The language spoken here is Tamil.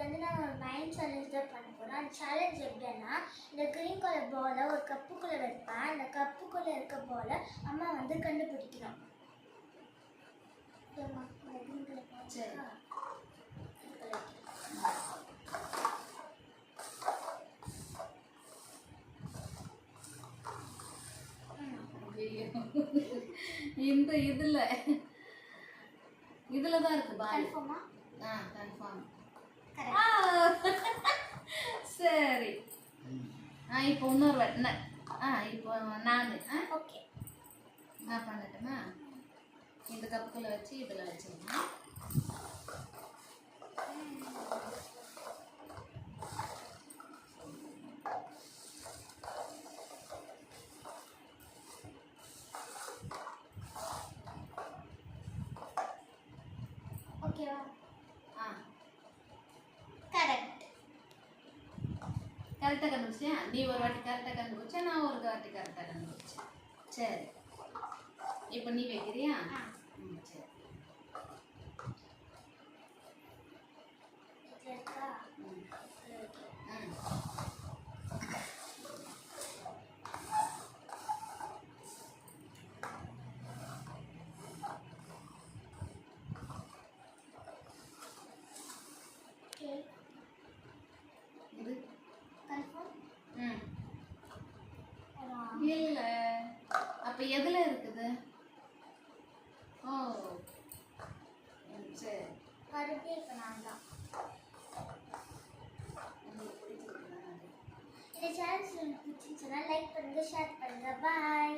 வந்து நான் ஒரு மைண்ட் சேலஞ்ச் தான் பண்ண போகிறேன். அந்த சேலஞ்ச் எப்படின்னா, இந்த க்ரீன் கலர் பாலை ஒரு கப்புக்குள்ளே வைப்பேன். அந்த கப்புக்குள்ளே இருக்க பாலை அம்மா வந்து கண்டுபிடிக்கணும். ஓகேம்மா? இந்த க்ரீன் கலர் பால் சரி. இந்த இதுல தான் இருக்கு பால். கன்ஃபார்மா? கன்ஃபார்ம். கரெக்ட். சரி. இப்போ இன்னொரு வாட்டி இப்போ நான் ஓகே. நான் பண்ணட்டுமா? இந்த கப்புக்குள்ள வச்சு இதில் வச்சுருங்க. ஓகேவா? கரெக்டாக கண்டுபிடிச்சேன். நீ ஒரு வாட்டி கரெக்டாக கண்டுபிடிச்சேன், நான் ஒரு வாட்டி கரெக்டாக கண்டுபிடிச்சேன். சரி, இப்போ நீ வைக்கிறியா? சரி. இல்ல, அப்ப எதுல இருக்குது? ஓ சரி. கருப்பே இப்போ நான் தான். இந்த சேனல் உங்களுக்கு பிடிச்சிருந்துச்சுன்னா லைக் பண்ணுங்க, ஷேர் பண்ணுங்க. பாய்.